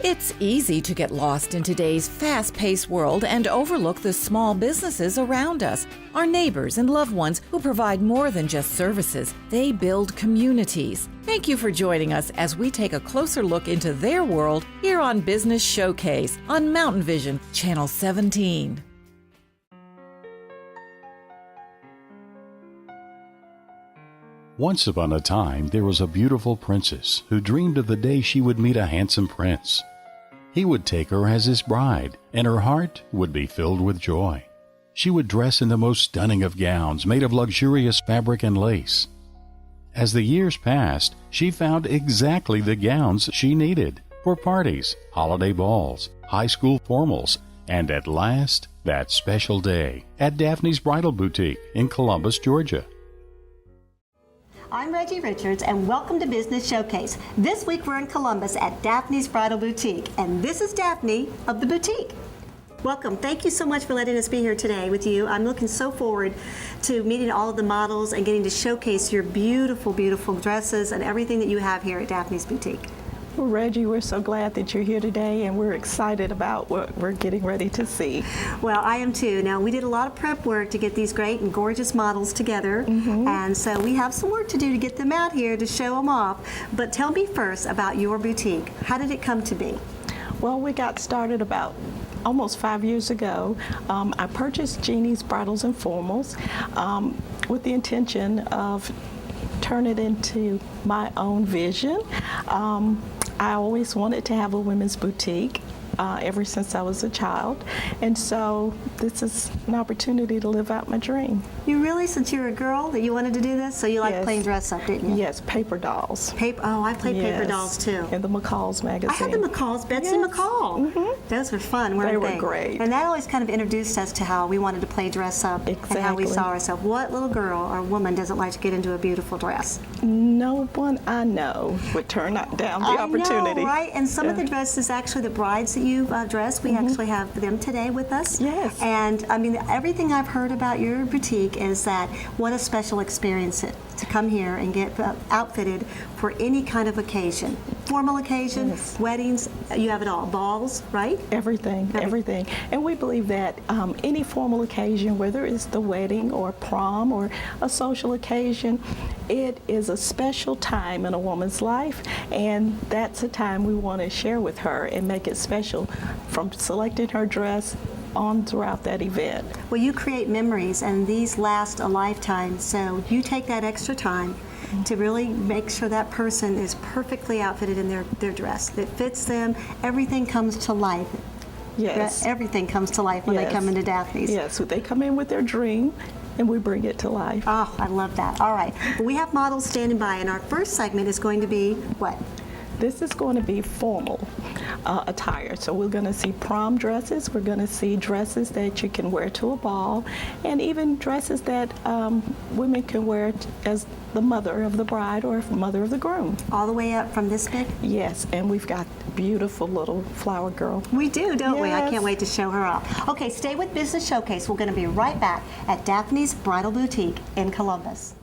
It's easy to get lost in today's fast-paced world and overlook the small businesses around us, our neighbors and loved ones who provide more than just services. They build communities. Thank you for joining us as we take a closer look into their world here on Business Showcase on MountainVision, Channel 17. Once upon a time, there was a beautiful princess who dreamed of the day she would meet a handsome prince. He would take her as his bride, and her heart would be filled with joy. She would dress in the most stunning of gowns made of luxurious fabric and lace. As the years passed, she found exactly the gowns she needed for parties, holiday balls, high school formals, and at last, that special day at Daphne's Bridal Boutique in Columbus, Georgia. I'm Reggie Richards, and welcome to Business Showcase. This week we're in Columbus at Daphne's Bridal Boutique, and this is Daphne of the boutique. Welcome. Thank you so much for letting us be here today with you. I'm looking so forward to meeting all of the models and getting to showcase your beautiful, beautiful dresses and everything that you have here at Daphne's Boutique. Well, Reggie, we're so glad that you're here today, and we're excited about what we're getting ready to see. Well, I am too. Now, we did a lot of prep work to get these great and gorgeous models together, and so we have some work to do to get them out here to show them off. But tell me first about your boutique. How did it come to be? Well, we got started about almost 5 years ago. I purchased Jeannie's Bridals and Formals with the intention of turning it into my own vision. I always wanted to have a women's boutique ever since I was a child, and so this is an opportunity to live out my dream. You really, since you were a girl, that you wanted to do this? So you like playing dress up, didn't you? Yes, paper dolls. Oh, I played paper dolls too. In the McCall's magazine. I had the McCalls, Betsy McCall. Those were fun, weren't they? They were great. And that always kind of introduced us to how we wanted to play dress up and how we saw ourselves. What little girl or woman doesn't like to get into a beautiful dress? No one I know would turn down the opportunity. Know, right? And some of the dresses, actually, the brides that you've dressed, we actually have them today with us. Yes. And I mean, everything I've heard about your boutique is that what a special experience to come here and get outfitted for any kind of occasion. Formal occasion, weddings, you have it all. Balls, right? Everything. And we believe that any formal occasion, whether it's the wedding or prom or a social occasion, it is a special time in a woman's life, and that's a time we want to share with her and make it special from selecting her dress on throughout that event. Well, you create memories, and these last a lifetime, so you take that extra time to really make sure that person is perfectly outfitted in their dress, that fits them. Everything comes to life. Yes. Everything comes to life when they come into Daphne's. Yes, so they come in with their dream, and we bring it to life. Oh, I love that. All right. Well, we have models standing by, and our first segment is going to be what? This is going to be formal attire. So we're going to see prom dresses, we're going to see dresses that you can wear to a ball, and even dresses that women can wear as the mother of the bride or mother of the groom. All the way up from this big? Yes, and we've got beautiful little flower girl. We do, don't we? I Yes. can't wait to show her off. Okay, stay with Business Showcase. We're going to be right back at Daphne's Bridal Boutique in Columbus.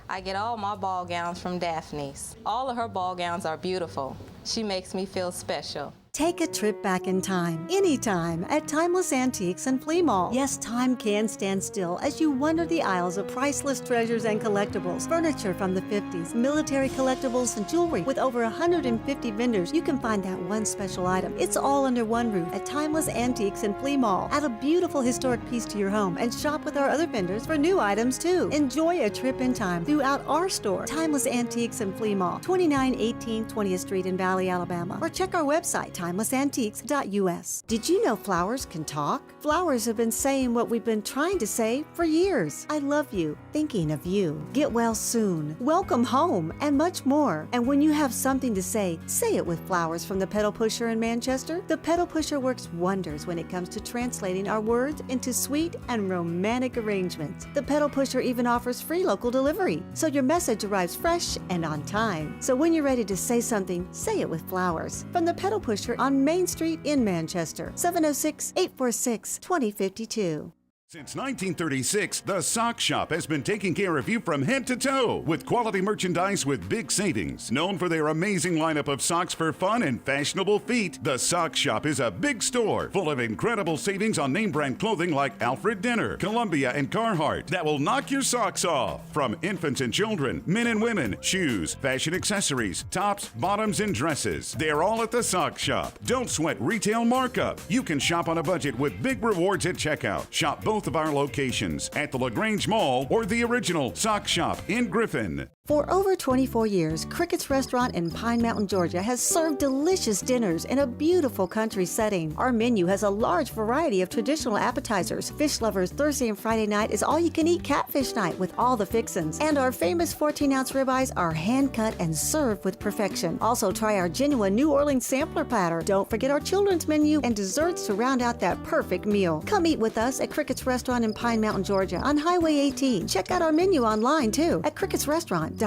I get all my ball gowns from Daphne's. All of her ball gowns are beautiful. She makes me feel special. Take a trip back in time, anytime, at Timeless Antiques and Flea Mall. Yes, time can stand still as you wander the aisles of priceless treasures and collectibles. Furniture from the 50s, military collectibles, and jewelry. With over 150 vendors, you can find that one special item. It's all under one roof at Timeless Antiques and Flea Mall. Add a beautiful historic piece to your home and shop with our other vendors for new items too. Enjoy a trip in time throughout our store, Timeless Antiques and Flea Mall, 2918 20th Street in Valley, Alabama. Or check our website, timelessantiques.us. Did you know flowers can talk? Flowers have been saying what we've been trying to say for years. I love you, thinking of you. Get well soon. Welcome home, and much more. And when you have something to say it with flowers from the Pedal Pusher in Manchester. The Pedal Pusher works wonders when it comes to translating our words into sweet and romantic arrangements. The Pedal Pusher even offers free local delivery, so your message arrives fresh and on time. So when you're ready to say something, say it with flowers. From the Pedal Pusher on Main Street in Manchester, 706-846-2052. Since 1936, the Sock Shop has been taking care of you from head to toe with quality merchandise with big savings. Known for their amazing lineup of socks for fun and fashionable feet, the Sock Shop is a big store full of incredible savings on name brand clothing like Alfred Dinner, Columbia, and Carhartt that will knock your socks off. From infants and children, men and women, shoes, fashion accessories, tops, bottoms, and dresses. They're all at the Sock Shop. Don't sweat retail markup. You can shop on a budget with big rewards at checkout. Shop both of our locations at the LaGrange Mall or the original Sock Shop in Griffin. For over 24 years, Cricket's Restaurant in Pine Mountain, Georgia has served delicious dinners in a beautiful country setting. Our menu has a large variety of traditional appetizers. Fish lovers, Thursday and Friday night is all-you-can-eat catfish night with all the fixins. And our famous 14-ounce ribeyes are hand-cut and served with perfection. Also, try our genuine New Orleans sampler platter. Don't forget our children's menu and desserts to round out that perfect meal. Come eat with us at Cricket's Restaurant in Pine Mountain, Georgia on Highway 18. Check out our menu online, too, at cricketsrestaurant.com.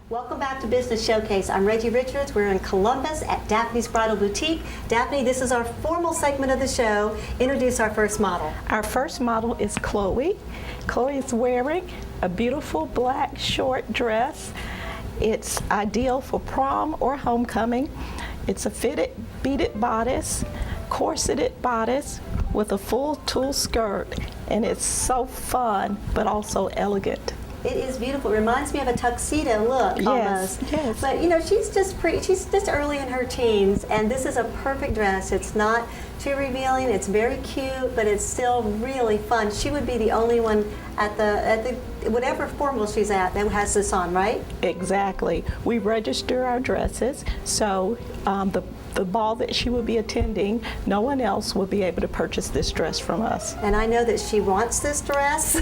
Welcome back to Business Showcase. I'm Reggie Richards. We're in Columbus at Daphne's Bridal Boutique. Daphne, this is our formal segment of the show. Introduce our first model. Our first model is Khloe. Khloe is wearing a beautiful black short dress. It's ideal for prom or homecoming. It's a fitted beaded bodice, corseted bodice with a full tulle skirt, and it's so fun but also elegant. It is beautiful. It reminds me of a tuxedo look almost. Yes. But you know, she's just early in her teens, and this is a perfect dress. It's not too revealing. It's very cute, but it's still really fun. She would be the only one at the whatever formal she's at that has this on, right? Exactly. We register our dresses, so the ball that she will be attending, no one else will be able to purchase this dress from us. And I know that she wants this dress.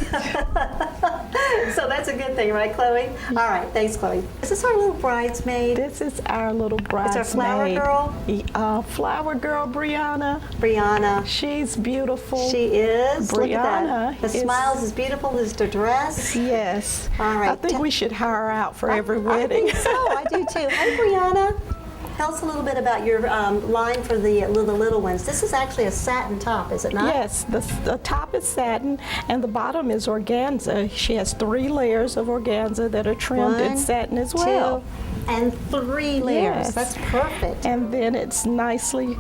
So that's a good thing, right, Khloe? All right, thanks, Khloe. Is this our little bridesmaid? This is our little bridesmaid. It's our flower girl? Flower girl, Brianna. Brianna. She's beautiful. She is. Brianna. Look at that. The smile's as beautiful as the dress. Yes. All right. I think we should hire her out for every wedding. I think so. I do too. Hey, Brianna. Tell us a little bit about your line for the little ones. This is actually a satin top, is it not? Yes, the top is satin and the bottom is organza. She has 3 layers of organza that are trimmed in satin as well. 2, and 3 layers. Yes. That's perfect. And then it's nicely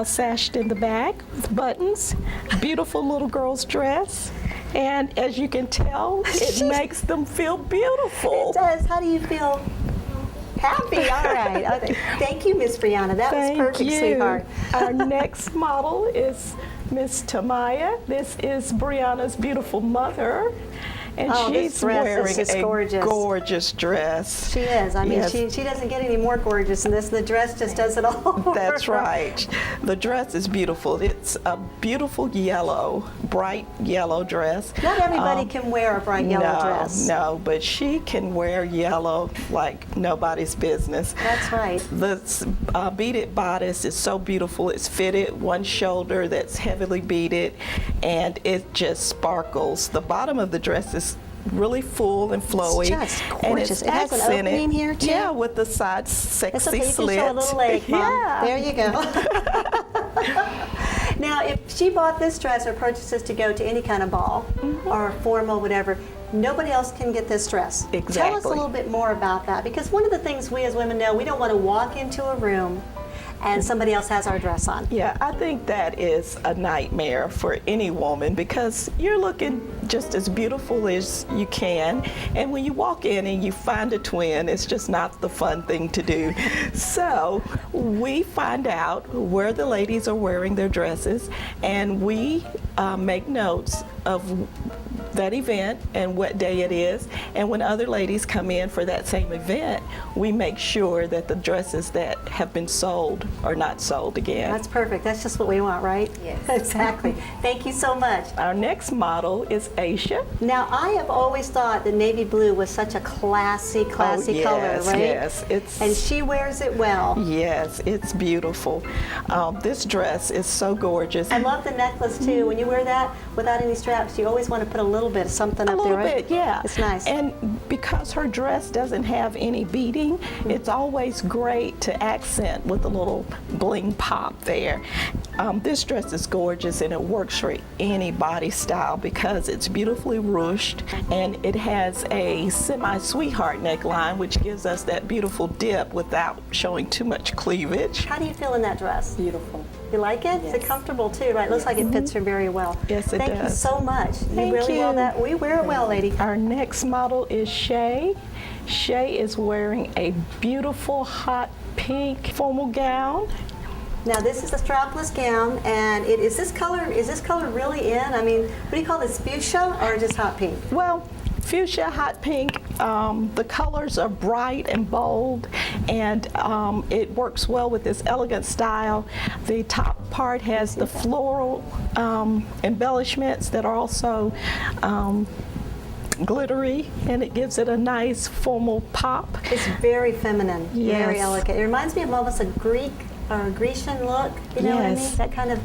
sashed in the back with buttons. Beautiful little girl's dress. And as you can tell, it makes them feel beautiful. It does. How do you feel? Happy. All right. Okay. Thank you, Miss Brianna. That was perfect, sweetheart. Our next model is Miss Tamaya. This is Brianna's beautiful mother. And she's wearing a gorgeous dress. She is. I mean, she doesn't get any more gorgeous than this. The dress just does it all. That's right. The dress is beautiful. It's a beautiful yellow, bright yellow dress. Not everybody can wear a bright yellow dress. No, but she can wear yellow like nobody's business. That's right. The beaded bodice is so beautiful. It's fitted, one shoulder that's heavily beaded, and it just sparkles. The bottom of the dress is really full and flowy. It's just gorgeous. And it has an opening here too. Yeah, with the side sexy okay, slit. You can show a little leg, Mom. Yeah. There you go. Now, if she bought this dress or purchased this to go to any kind of ball or formal, whatever, nobody else can get this dress. Exactly. Tell us a little bit more about that, because one of the things we as women know, we don't want to walk into a room and somebody else has our dress on. Yeah, I think that is a nightmare for any woman because you're looking just as beautiful as you can, and when you walk in and you find a twin, it's just not the fun thing to do. So we find out where the ladies are wearing their dresses, and we make notes of that event and what day it is, and when other ladies come in for that same event, we make sure that the dresses that have been sold are not sold again. That's perfect. That's just what we want, right? Yes. Exactly. Thank you so much. Our next model is Aishah. Now, I have always thought that navy blue was such a classy color, right? Yes, and she wears it well. Yes, it's beautiful. This dress is so gorgeous. I love the necklace too. When you wear that without any straps, you always want to put a little little bit of something up A there, little right? bit, yeah. It's nice. And because her dress doesn't have any beading, it's always great to accent with a little bling pop there. This dress is gorgeous and it works for any body style because it's beautifully ruched and it has a semi-sweetheart neckline, which gives us that beautiful dip without showing too much cleavage. How do you feel in that dress? Beautiful. You like it? Yes. Is it comfortable too, right? It looks like it fits her very well. Yes, it Thank you does. so much. Thank really you. Well that. We wear it well, lady. Our next model is Shae. Shae is wearing a beautiful hot pink formal gown. Now this is a strapless gown, and is this color really in? I mean, what do you call this, fuchsia or just hot pink? Well, fuchsia, hot pink, the colors are bright and bold, and it works well with this elegant style. The top part has the floral embellishments that are also glittery, and it gives it a nice formal pop. It's very feminine, very Yes. elegant. It reminds me of almost a Greek or a Grecian look, you know what I mean? Yes. That kind of,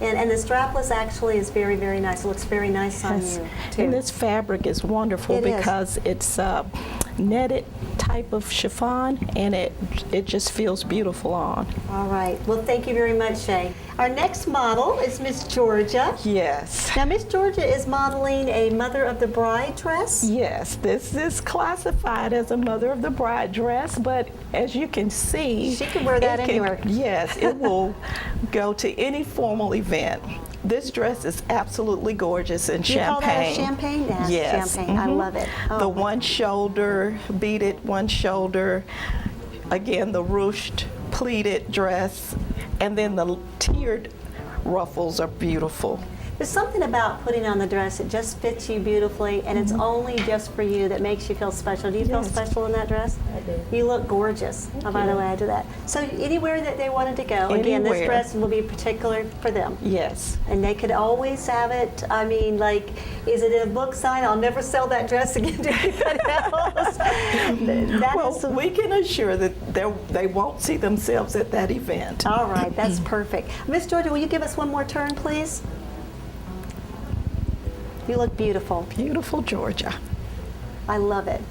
and the strapless actually is very, very nice. It looks very nice on you, too. And this fabric is wonderful It is. because it's a netted type of chiffon, and it just feels beautiful on. All right. Well, thank you very much, Shae. Our next model is Miss Georgia. Yes. Now, Miss Georgia is modeling a Mother of the Bride dress. Yes, this is classified as a Mother of the Bride dress, but as you can see, She can wear that anywhere. Yes, it will go to any formal event. This dress is absolutely gorgeous in You call that a champagne. champagne? Yes, Yes. champagne. I love it. The Oh. one shoulder, beaded one shoulder, again the ruched pleated dress, and then the tiered ruffles are beautiful. There's something about putting on the dress, it just fits you beautifully, and it's only just for you that makes you feel special. Do you feel Yes. special in that dress? I do. You look gorgeous. Oh, by the way, I do that. So anywhere that they wanted to go, again, this Anywhere. dress will be particular for them. Yes. And they could always have it, I mean, like, is it in a book sign? I'll never sell that dress again to anybody else. That Well, is- we can assure that they won't see themselves at that event. all right, that's perfect. Miss Georgia, will you give us one more turn, please? You look beautiful. Beautiful Georgia. I love it.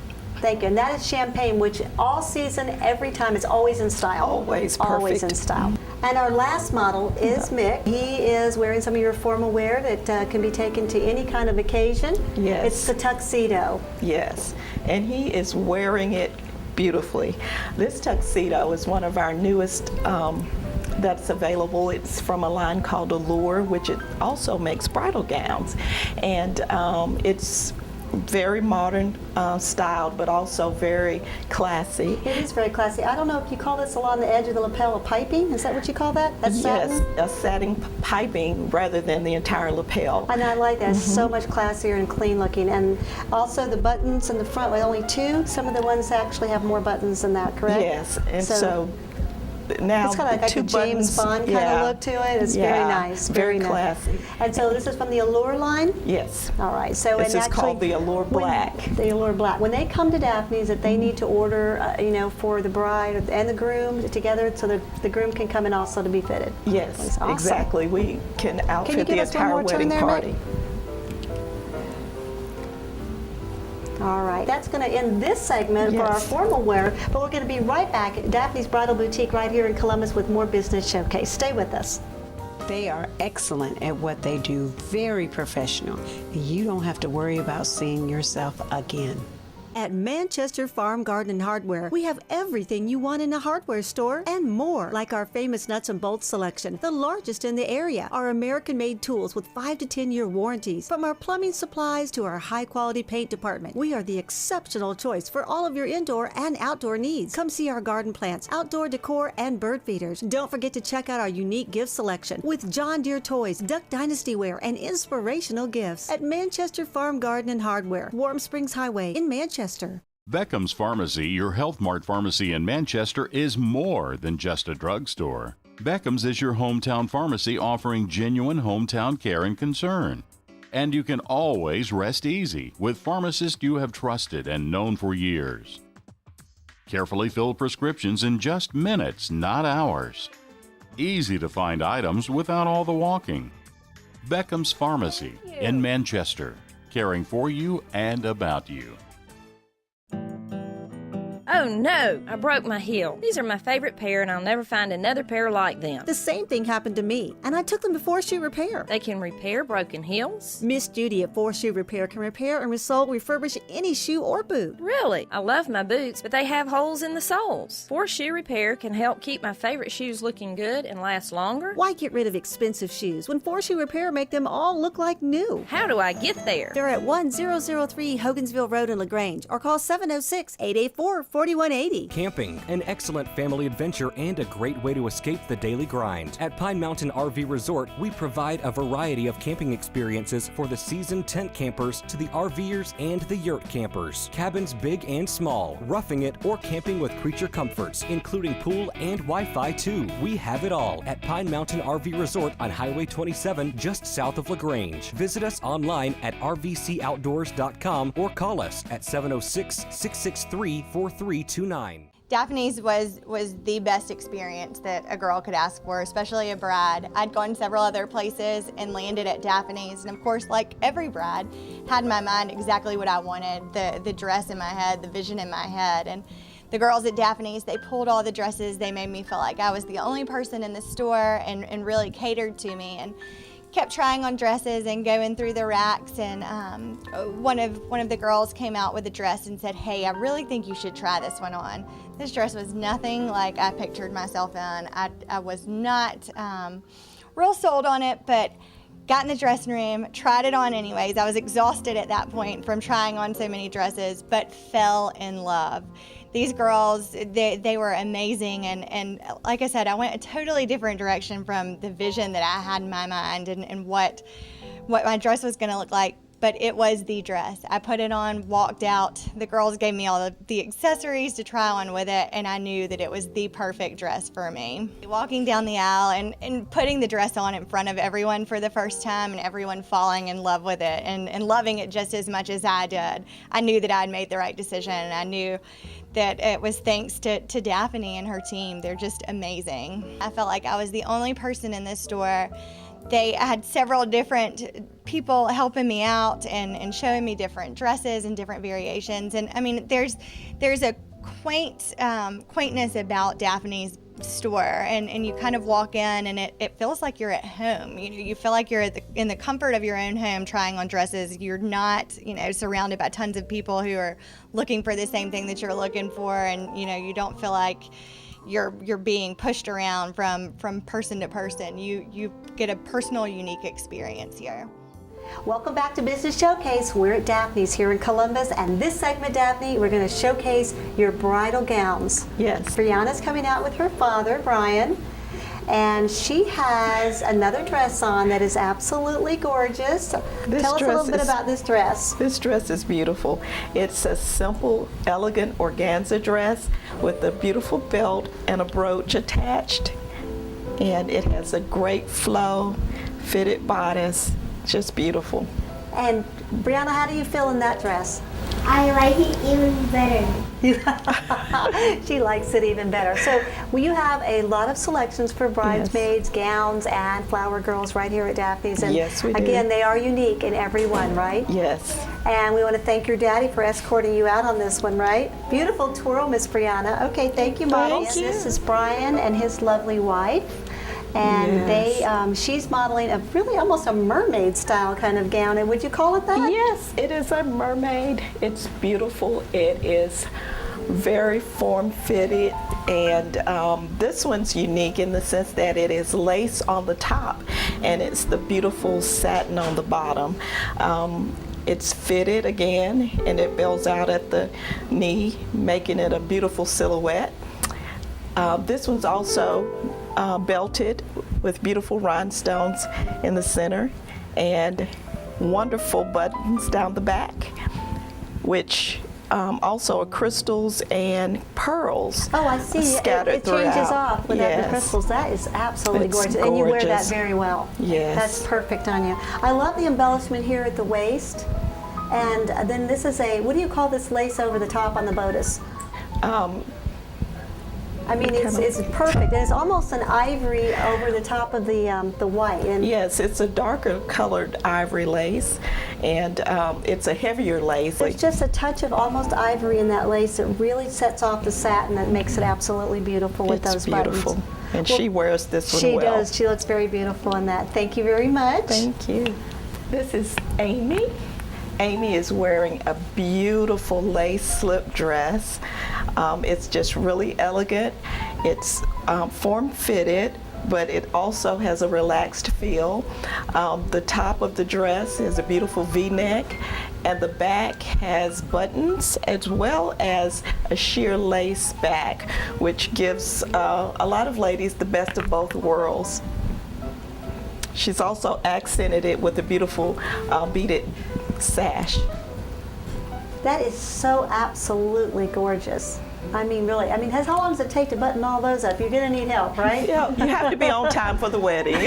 Thank you. And that is champagne, which all season, every time, is always in style. Always Always in perfect. style. And our last model is Mick. He is wearing some of your formal wear that can be taken to any kind of occasion. Yes. It's the tuxedo. Yes, and he is wearing it beautifully. This tuxedo is one of our newest that's available. It's from a line called Allure, which it also makes bridal gowns. And it's very modern styled, but also very classy. It is very classy. I don't know if you call this along the edge of the lapel a piping. Is that what you call that? That's Yes, satin? a satin piping rather than the entire lapel. And I like that. It's so much classier and clean looking. And also the buttons in the front, with only two. Some of the ones actually have more buttons than that, correct? Yes, and so now it's kind of like two a James buttons, Bond kind yeah. of look to it. It's very Yeah, nice. very nice. classy. And so this is from the Allure line? Yes. All right. So This and is called the Allure Black. The Allure Black. When they come to Daphne's, that they need to order, for the bride and the groom together, so the groom can come in also to be fitted. Yes, That's awesome. exactly. We can outfit give the us one entire more turn wedding there, Mick? party. All right, that's going to end this segment for our Yes. formal wear, but we're going to be right back at Daphne's Bridal Boutique right here in Columbus with more Business Showcase. Stay with us. They are excellent at what they do, very professional. You don't have to worry about seeing yourself again. At Manchester Farm Garden and Hardware, we have everything you want in a hardware store and more, like our famous nuts and bolts selection, the largest in the area, our American-made tools with 5 to 10-year warranties. From our plumbing supplies to our high-quality paint department, we are the exceptional choice for all of your indoor and outdoor needs. Come see our garden plants, outdoor decor, and bird feeders. Don't forget to check out our unique gift selection with John Deere toys, Duck Dynasty wear, and inspirational gifts at Manchester Farm Garden and Hardware, Warm Springs Highway in Manchester. Beckham's Pharmacy, your Health Mart pharmacy in Manchester, is more than just a drugstore. Beckham's is your hometown pharmacy offering genuine hometown care and concern. And you can always rest easy with pharmacists you have trusted and known for years. Carefully filled prescriptions in just minutes, not hours. Easy to find items without all the walking. Beckham's Pharmacy in Manchester. caring for you and about you. Oh no, I broke my heel. These are my favorite pair and I'll never find another pair like them. The same thing happened to me, and I took them to 4-Shoe Repair. They can repair broken heels? Miss Judy at 4-Shoe Repair can repair and refurbish any shoe or boot. Really? I love my boots, but they have holes in the soles. 4-Shoe Repair can help keep my favorite shoes looking good and last longer. Why get rid of expensive shoes when 4-Shoe Repair make them all look like new? How do I get there? They're at 1003 Hogansville Road in LaGrange, or call 706-884-4180. Camping, an excellent family adventure and a great way to escape the daily grind. At Pine Mountain RV Resort, we provide a variety of camping experiences for the seasoned tent campers to the RVers and the yurt campers. Cabins big and small, roughing it, or camping with creature comforts, including pool and Wi-Fi too. We have it all at Pine Mountain RV Resort on Highway 27 just south of LaGrange. Visit us online at rvcoutdoors.com or call us at 706-663-4329. Daphne's was the best experience that a girl could ask for, especially a bride. I'd gone several other places and landed at Daphne's, and of course, like every bride, had in my mind exactly what I wanted, the dress in my head, the vision in my head. And the girls at Daphne's, they pulled all the dresses. They made me feel like I was the only person in the store and really catered to me. And kept trying on dresses and going through the racks, and one of the girls came out with a dress and said, "Hey, I really think you should try this one on." This dress was nothing like I pictured myself in. I was not real sold on it, but got in the dressing room, tried it on anyways. I was exhausted at that point from trying on so many dresses, but fell in love. These girls, they were amazing, and like I said, I went a totally different direction from the vision that I had in my mind and what my dress was going to look like, but it was the dress. I put it on, walked out. The girls gave me all the accessories to try on with it, and I knew that it was the perfect dress for me. Walking down the aisle and putting the dress on in front of everyone for the first time, and everyone falling in love with it and loving it just as much as I did, I knew that I'd made the right decision, and I knew that it was thanks to Daphne and her team. They're just amazing. I felt like I was the only person in this store. They had several different people helping me out and showing me different dresses and different variations. And I mean, there's a quaintness about Daphne's store, and you kind of walk in and it feels like you're at home. You feel like you're in the comfort of your own home trying on dresses. You're not, surrounded by tons of people who are looking for the same thing that you're looking for, and you don't feel like you're being pushed around from person to person. You get a personal, unique experience here. Welcome back to Business Showcase. We're at Daphne's here in Columbus, and this segment, Daphne, we're going to showcase your bridal gowns. Yes. Brianna's coming out with her father, Bryan, and she has another dress on that is absolutely gorgeous. Tell us a little bit about this dress. This dress is beautiful. It's a simple, elegant organza dress with a beautiful belt and a brooch attached, and it has a great flow, fitted bodice. Just beautiful. And Brianna, how do you feel in that dress? I like it even better. She likes it even better. So you have a lot of selections for bridesmaids, gowns, and flower girls right here at Daphne's. And yes, we do. Again, they are unique in every one, right? Yes. And we want to thank your daddy for escorting you out on this one, right? Beautiful twirl, Miss Brianna. Okay, thank you, model. Thank you. This is Bryan and his lovely wife. And she's modeling a really almost a mermaid style kind of gown. And would you call it that? Yes, it is a mermaid. It's beautiful. It is very form-fitted, and this one's unique in the sense that it is lace on the top, and it's the beautiful satin on the bottom. It's fitted again, and it belts out at the knee, making it a beautiful silhouette. This one's also belted with beautiful rhinestones in the center and wonderful buttons down the back, which also are crystals and pearls. Oh, I see. Scattered it changes throughout. off with the crystals. That is absolutely gorgeous. And you wear that very well. Yes. That's perfect on you. I love the embellishment here at the waist. And then this is what do you call this lace over the top on the bodice? I mean, it's perfect. And it's almost an ivory over the top of the white. And yes, it's a darker colored ivory lace, and it's a heavier lace. There's just a touch of almost ivory in that lace that really sets off the satin that makes it absolutely beautiful with those beautiful. buttons. And she wears this one well. She does. She looks very beautiful in that. Thank you very much. Thank you. This is Amy. Amy is wearing a beautiful lace slip dress. It's just really elegant. It's form-fitted, but it also has a relaxed feel. The top of the dress is a beautiful V-neck, and the back has buttons as well as a sheer lace back, which gives a lot of ladies the best of both worlds. She's also accented it with a beautiful beaded sash. That is so absolutely gorgeous. I mean, really. I mean, how long does it take to button all those up? You're going to need help, right? Yeah, you have to be on time for the wedding.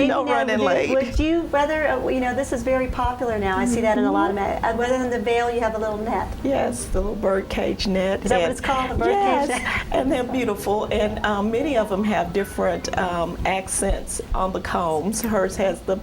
No running late. Would you rather, this is very popular now. I see that in a lot of men. Rather than the veil, you have a little net. Yes, the little bird-cage net. Is that what it's called, the bird-cage net? Yes, and they're beautiful. And many of them have different accents on the combs. Hers has the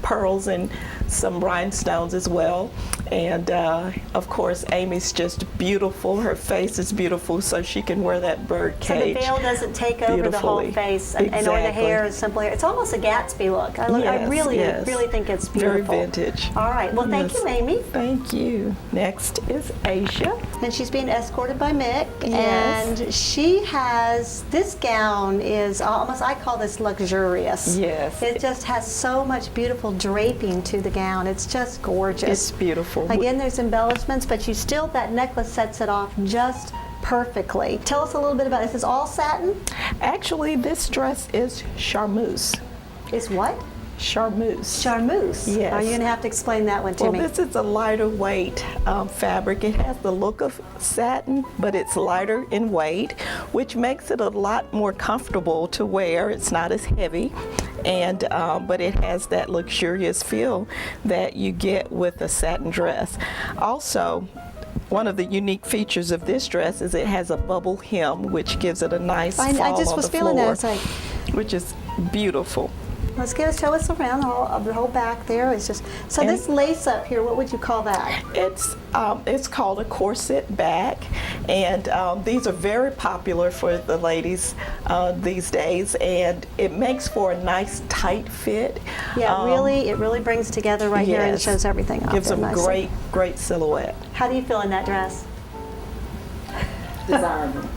pearls and some rhinestones as well. And of course, Amy's just beautiful. Her face is beautiful, so she can wear that bird cage. So the veil doesn't take over the whole face, and or the hair is simply. It's almost a Gatsby look. I really think it's beautiful. Very vintage. All right. Well, thank you, Amy. Thank you. Next is Aishah, and she's being escorted by Mick. Yes. And she has this gown is almost. I call this luxurious. Yes. It just has so much beautiful draping to the gown. It's just gorgeous. It's beautiful. Again, there's embellishments, but that necklace sets it off just perfectly. Tell us a little bit about this. Is all satin? Actually, this dress is charmeuse. Is what? Charmeuse. Charmeuse? Yes. Are you going to have to explain that one to me? Well, this is a lighter weight fabric. It has the look of satin, but it's lighter in weight, which makes it a lot more comfortable to wear. It's not as heavy, and but it has that luxurious feel that you get with a satin dress. Also, one of the unique features of this dress is it has a bubble hem, which gives it a nice fall on the floor. I just was feeling that. It's like, which is beautiful. Let's show us around the whole back there. It's just so. And this lace up here, what would you call that? It's called a corset back, and these are very popular for the ladies these days, and it makes for a nice tight fit. Yeah, it really brings together right here and shows everything off. Gives them nicely. great silhouette. How do you feel in that dress? Desirable.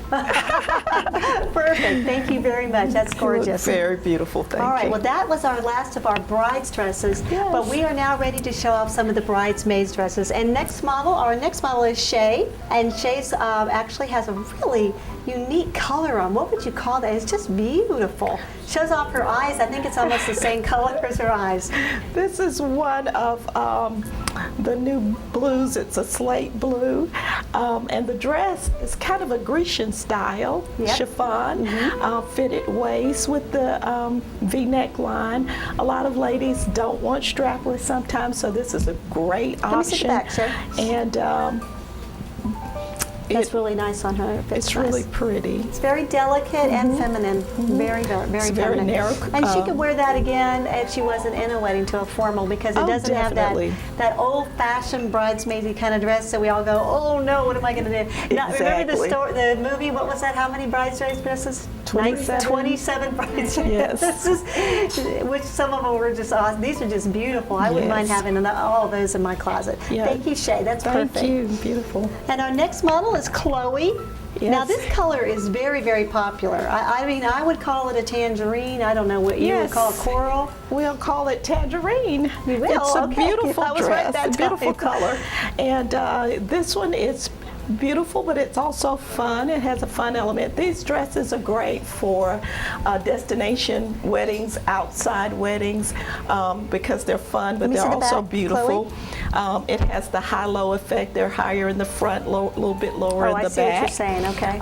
Perfect. Thank you very much. That's gorgeous. Very beautiful. Thank you. All right. Well, that was our last of our brides dresses. Yes. But we are now ready to show off some of the bridesmaids dresses. And our next model is Shae, and Shae's actually has a really unique color on. What would you call that? It's just beautiful. Shows off her eyes. I think it's almost the same color as her eyes. This is one of the new blues. It's a slate blue, and the dress is kind of a Grecian style, chiffon, fitted waist with the V-neck line. A lot of ladies don't want strapless sometimes, so this is a great option. Let me see the back, Shae. And that's really nice on her. It's really pretty. It's very delicate and feminine. Very feminine. Very narrow. And she could wear that again if she wasn't in a wedding to a formal, because it doesn't have that old-fashioned bridesmaidy kind of dress. So we all go, oh no, what am I going to do? Exactly. Remember the movie? What was that? How many bridesmaids dresses? 27 bridesmaids. Yes. Which some of them were just awesome. These are just beautiful. I wouldn't mind having all of those in my closet. Yeah. Thank you, Shae. That's perfect. Thank you. Beautiful. And our next model is Khloe. Yes. Now this color is very, very popular. I mean, I would call it a tangerine. I don't know what you would call it, coral. We'll call it tangerine. You will? It's a beautiful I was dress, right that a beautiful time. color. And this one is beautiful, but it's also fun. It has a fun element. These dresses are great for destination weddings, outside weddings, because they're fun, but they're also beautiful. It has the high-low effect. They're higher in the front, a little bit lower in the back. I see what you're saying. Okay.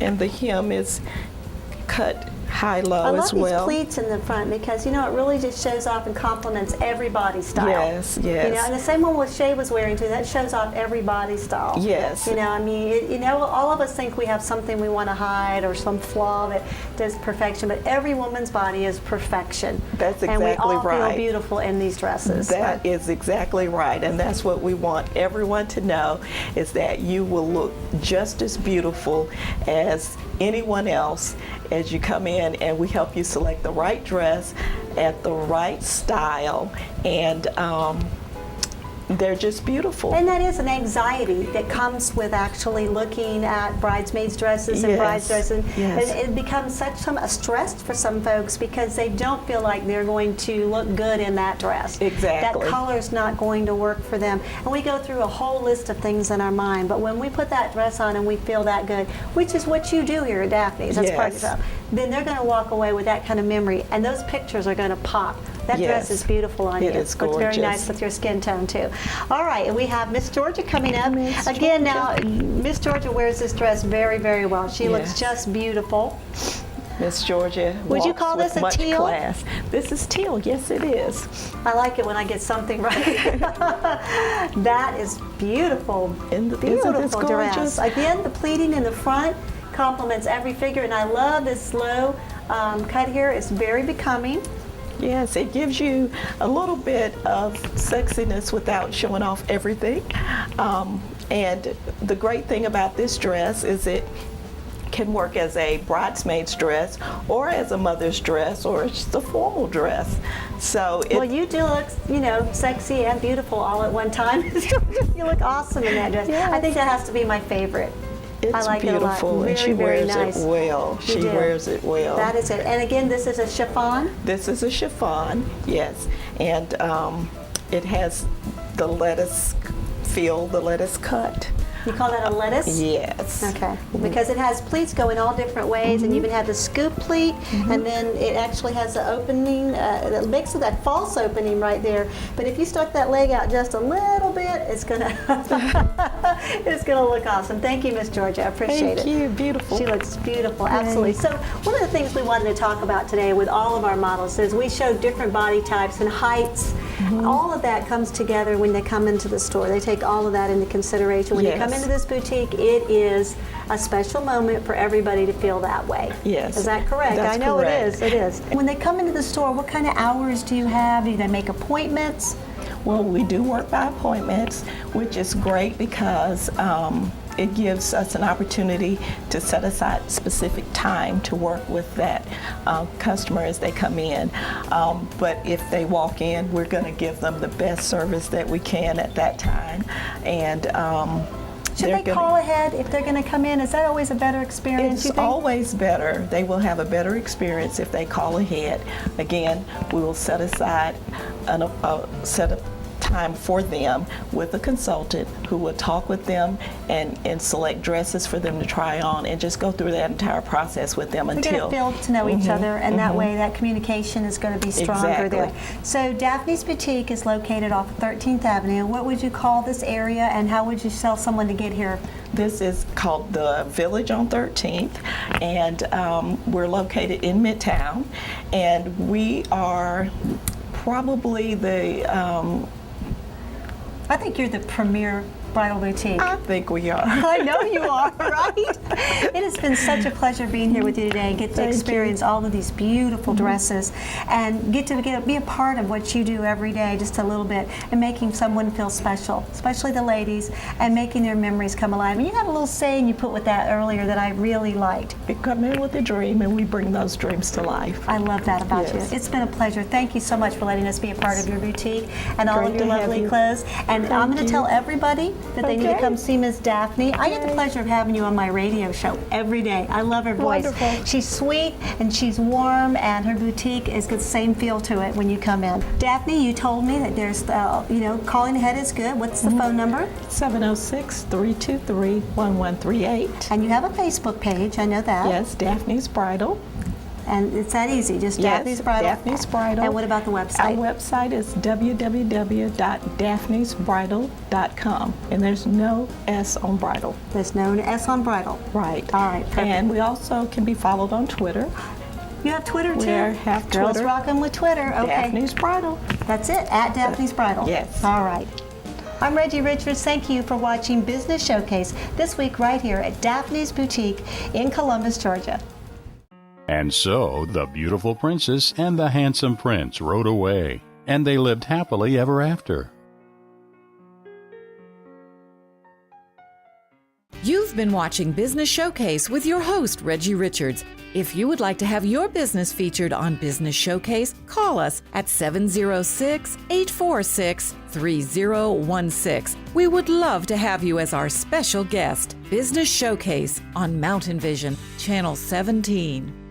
And the hem is cut high-low as well. I love these pleats in the front because, you know, it really just shows off and complements every body style. Yes, yes. You know, and the same one with Shae was wearing too, that shows off every body style. Yes. You know, I mean, you know, all of us think we have something we want to hide or some flaw that does perfection, but every woman's body is perfection. That's exactly right. And we all right. feel beautiful in these dresses. That is exactly right, and that's what we want everyone to know, is that you will look just as beautiful as anyone else as you come in, and we help you select the right dress at the right style, and they're just beautiful. And that is an anxiety that comes with actually looking at bridesmaids' dresses and brides' dresses. Yes. And it becomes such a stress for some folks because they don't feel like they're going to look good in that dress. Exactly. That color's not going to work for them. And we go through a whole list of things in our mind, but when we put that dress on and we feel that good, which is what you do here at Daphne's, that's part of yourself, then they're going to walk away with that kind of memory, and those pictures are going to pop. That dress is beautiful on you. It is gorgeous. It's very nice with your skin tone too. All right, and we have Miss Georgia coming up. Miss Again, Georgia. now, Miss Georgia wears this dress very, very well. She looks just beautiful. Miss Georgia Would you walks call with this a much teal? class. This is teal, yes it is. I like it when I get something right. That is beautiful. Isn't this Beautiful dress. gorgeous? Again, the pleating in the front complements every figure, and I love this low cut here. It's very becoming. Yes, it gives you a little bit of sexiness without showing off everything. And the great thing about this dress is it can work as a bridesmaid's dress or as a mother's dress or just a formal dress. So well, you do look, you know, sexy and beautiful all at one time. You look awesome in that dress. Yes. I think that has to be my favorite. It's I like beautiful, it a lot. and she very wears nice. it well. You She do. wears it well. That is it. And again, this is a chiffon. This is a chiffon, yes, and it has the lettuce feel, the lettuce cut. You call that a lettuce? Yes. Okay. Because it has pleats going all different ways, and you even have the scoop pleat, and then it actually has the opening, that makes it that false opening right there. But if you stuck that leg out just a little bit, it's gonna it's gonna look awesome. Thank you, Miss Georgia. I appreciate it. Thank you. Beautiful. She looks beautiful. Absolutely. So one of the things we wanted to talk about today with all of our models is we show different body types and heights. All of that comes together when they come into the store. They take all of that into consideration. When you come into this boutique, it is a special moment for everybody to feel that way. Yes. Is that correct? That's I know correct. it is. When they come into the store, what kind of hours do you have? Do they make appointments? Well, we do work by appointments, which is great because it gives us an opportunity to set aside specific time to work with that customer as they come in. But if they walk in, we're going to give them the best service that we can at that time. And should they call ahead if they're going to come in? Is that always a better experience, It's you think? always better. They will have a better experience if they call ahead. Again, we will set aside a set of time for them with a consultant who will talk with them and select dresses for them to try on and just go through that entire process with them We're until going to feel to know each other, and that way that communication is going to be stronger there. So Daphne's Boutique is located off of 13th Avenue. What would you call this area, and how would you tell someone to get here? This is called the Village on 13th, and we're located in Midtown, and we are probably the I think you're the premier bridal boutique. I think we are. I know you are, right? It has been such a pleasure being here with you today and get to experience all of these beautiful dresses and get to be a part of what you do every day just a little bit and making someone feel special, especially the ladies, and making their memories come alive. And you had a little saying you put with that earlier that I really liked. We come in with a dream and we bring those dreams to life. I love that about you. It's been a pleasure. Thank you so much for letting us be a part of your boutique and all of your lovely clothes. And I'm going to tell everybody that they need to come see Miss Daphne. I get the pleasure of having you on my radio show every day. I love her voice. Wonderful. She's sweet and she's warm, and her boutique has got the same feel to it when you come in. Daphne, you told me that there's, calling ahead is good. What's the phone number? 706-323-1138. And you have a Facebook page, I know that. Yes, Daphne's Bridal. And it's that easy, just Daphne's Bridal. Daphne's Bridal. And what about the website? Our website is www.daphnesbridal.com, and there's no S on bridal. There's no S on bridal. Right. All right, perfect. And we also can be followed on Twitter. You have Twitter too? We have Girls Twitter. rocking with Twitter. Okay. Daphne's Bridal. That's it, at Daphne's Bridal. Yes. All right. I'm Reggie Richards. Thank you for watching Business Showcase this week right here at Daphne's Boutique in Columbus, Georgia. And so the beautiful princess and the handsome prince rode away, and they lived happily ever after. You've been watching Business Showcase with your host, Reggie Richards. If you would like to have your business featured on Business Showcase, call us at 706-846-3016. We would love to have you as our special guest. Business Showcase on MountainVision, Channel 17.